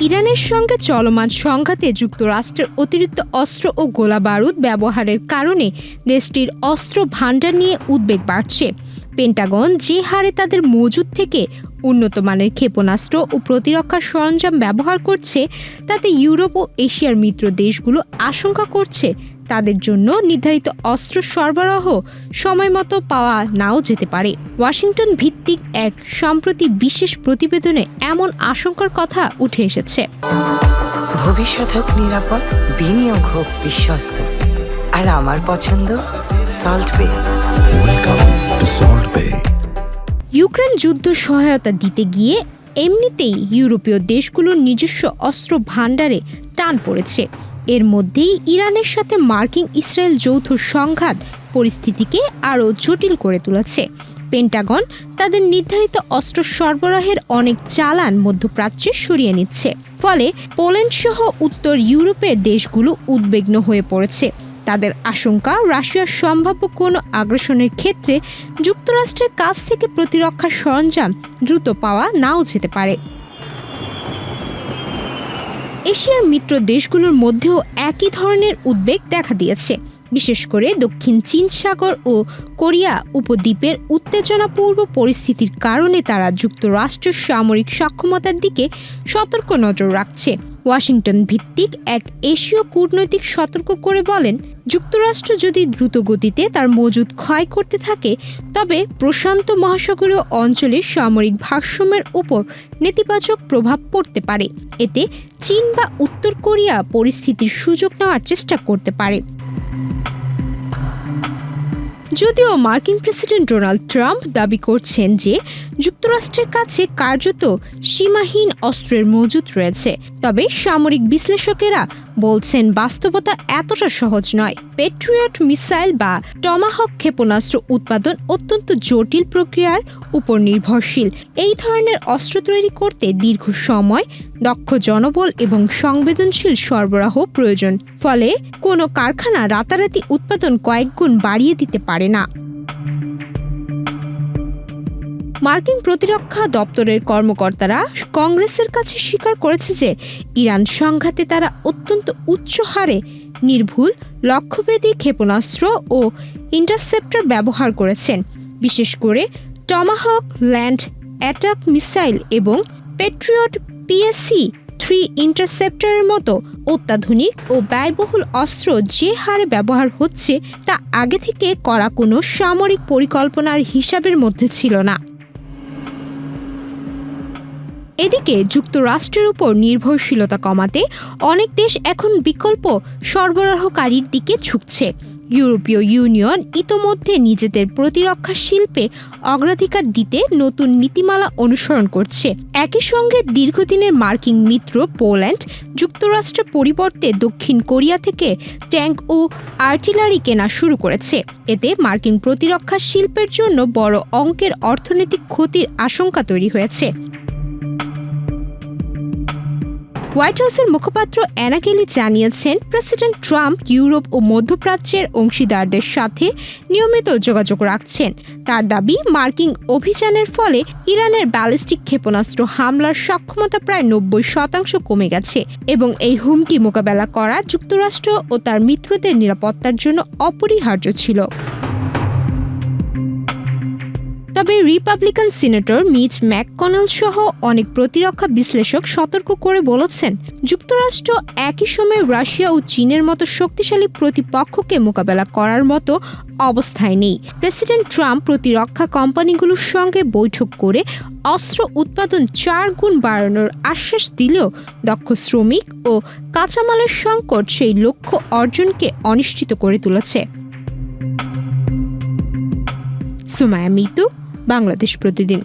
ইরানের সঙ্গে চলমান সংঘাতে যুক্তরাষ্ট্রের অতিরিক্ত অস্ত্র ও গোলাবারুদ ব্যবহারের কারণে দেশটির অস্ত্র ভান্ডার নিয়ে উদ্বেগ বাড়ছে। পেন্টাগন যে হারে তাদের মজুদ থেকে উন্নত মানের ক্ষেপণাস্ত্র ও প্রতিরক্ষা সরঞ্জাম ব্যবহার করছে, তাতে ইউরোপ ও এশিয়ার মিত্র দেশগুলো আশঙ্কা করছে তাদের জন্য নির্ধারিত অস্ত্র সরবরাহ সময়মতো পাওয়া নাও যেতে পারে। ওয়াশিংটন ভিত্তিক এক সম্প্রতি বিশেষ প্রতিবেদনে এমন আশঙ্কার কথা উঠে এসেছে। ভবিষ্যৎ হোক নিরাপদ, বিনিয়োগ হোক বিশ্বস্ত, আর আমার পছন্দ সল্ট বে। ওয়েলকাম টু সল্ট বে। ইউক্রেন যুদ্ধ সহায়তা দিতে গিয়ে এমনিতেই ইউরোপীয় দেশগুলোর নিজস্ব অস্ত্র ভান্ডারে টান পড়েছে। এর মধ্যেই ইরানের সাথে মার্কিন ইসরায়েল যৌথ সংঘাত পরিস্থিতিকে আরও জটিল করে তুলেছে। পেন্টাগন তাদের নির্ধারিত অস্ত্র সরবরাহের অনেক চালান মধ্যপ্রাচ্যে সরিয়ে নিচ্ছে। ফলে পোল্যান্ড সহ উত্তর ইউরোপের দেশগুলো উদ্বিগ্ন হয়ে পড়েছে। তাদের আশঙ্কা, রাশিয়ার সম্ভাব্য কোনো আগ্রাসনের ক্ষেত্রে যুক্তরাষ্ট্রের কাছ থেকে প্রতিরক্ষা সরঞ্জাম দ্রুত পাওয়া নাও যেতে পারে। এশিয়ার মিত্র দেশগুলোর মধ্যেও একই ধরনের উদ্বেগ দেখা দিয়েছে। বিশেষ করে দক্ষিণ চীন সাগর ও কোরিয়া উপদ্বীপের উত্তেজনাপূর্ণ পরিস্থিতির কারণে তারা যুক্তরাষ্ট্রের সামরিক সক্ষমতার দিকে সতর্ক নজর রাখছে। ওয়াশিংটন ভিত্তিক এক এশীয় কূটনৈতিক সতর্ক করে বলেন, যুক্তরাষ্ট্র যদি দ্রুত গতিতে তার মজুদ ক্ষয় করতে থাকে, তবে প্রশান্ত মহাসাগরীয় অঞ্চলের সামরিক ভারসাম্যের উপর নেতিবাচক প্রভাব পড়তে পারে। এতে চীন বা উত্তর কোরিয়া পরিস্থিতির সুযোগ নেওয়ার চেষ্টা করতে পারে। যদিও মার্কিন প্রেসিডেন্ট ডোনাল্ড ট্রাম্প দাবি করছেন যে যুক্তরাষ্ট্রের কাছে কার্যত সীমাহীন অস্ত্রের মজুদ রয়েছে, তবে সামরিক বিশ্লেষকেরা বলছেন বাস্তবতা এতটা সহজ নয়। প্যাট্রিয়ট মিসাইল বা টমাহক ক্ষেপণাস্ত্র উৎপাদন অত্যন্ত জটিল প্রক্রিয়ার উপর নির্ভরশীল। এই ধরনের অস্ত্র তৈরি করতে দীর্ঘ সময়, দক্ষ জনবল এবং সংবেদনশীল সরবরাহ প্রয়োজন। ফলে কোনো কারখানা রাতারাতি উৎপাদন কয়েক গুণ বাড়িয়ে দিতে পারে না। মার্কিন প্রতিরক্ষা দপ্তরের কর্মকর্তারা কংগ্রেসের কাছে স্বীকার করেছে যে ইরান সংঘাতে তারা অত্যন্ত উচ্চ হারে নির্ভুল লক্ষ্যভেদী ক্ষেপণাস্ত্র ও ইন্টারসেপ্টর ব্যবহার করেছেন। বিশেষ করে টমাহক ল্যান্ড অ্যাটাক মিসাইল এবং প্যাট্রিয়ট PSC-3 ইন্টারসেপ্টরের মতো অত্যাধুনিক ও ব্যয়বহুল অস্ত্র যে হারে ব্যবহার হচ্ছে, তা আগে থেকে করা কোনো সামরিক পরিকল্পনার হিসাবের মধ্যে ছিল না। এদিকে যুক্তরাষ্ট্রের উপর নির্ভরশীলতা কমাতে অনেক দেশ এখন বিকল্প সরবরাহকারীর দিকে ঝুঁকছে। ইউরোপীয় ইউনিয়ন ইতোমধ্যে নিজেদের প্রতিরক্ষা শিল্পে অগ্রাধিকার দিতে নতুন নীতিমালা অনুসরণ করছে। একই সঙ্গে দীর্ঘদিনের মার্কিন মিত্র পোল্যান্ড যুক্তরাষ্ট্রের পরিবর্তে দক্ষিণ কোরিয়া থেকে ট্যাঙ্ক ও আর্টিলারি কেনা শুরু করেছে। এতে মার্কিন প্রতিরক্ষা শিল্পের জন্য বড় অঙ্কের অর্থনৈতিক ক্ষতির আশঙ্কা তৈরি হয়েছে। হোয়াইট হাউসের মুখপাত্র অ্যানা কেলি জানিয়েছেন, প্রেসিডেন্ট ট্রাম্প ইউরোপ ও মধ্যপ্রাচ্যের অংশীদারদের সাথে নিয়মিত যোগাযোগ রাখছেন। তার দাবি, মার্কিন অভিযানের ফলে ইরানের ব্যালিস্টিক ক্ষেপণাস্ত্র হামলার সক্ষমতা প্রায় 90% কমে গেছে এবং এই হুমকি মোকাবেলা করা যুক্তরাষ্ট্র ও তার মিত্রদের নিরাপত্তার জন্য অপরিহার্য ছিল। তবে রিপাবলিকান সিনেটর মিচ ম্যাককনেল সহ অনেক প্রতিরক্ষা বিশ্লেষক সতর্ক করে বলেছেন, যুক্তরাষ্ট্র একই সময়ে রাশিয়া ও চীনের মতো শক্তিশালী প্রতিপক্ষকে মোকাবেলা করার মতো অবস্থায় নেই। প্রেসিডেন্ট ট্রাম্প প্রতিরক্ষা কোম্পানিগুলোর সঙ্গে বৈঠক করে অস্ত্র উৎপাদন 4 গুণ বাড়ানোর আশ্বাস দিলেও দক্ষ শ্রমিক ও কাঁচামালের সংকট সেই লক্ষ্য অর্জনকে অনিশ্চিত করে তুলেছে। সুমায়া মিতু, বাংলাদেশ প্রতিদিন।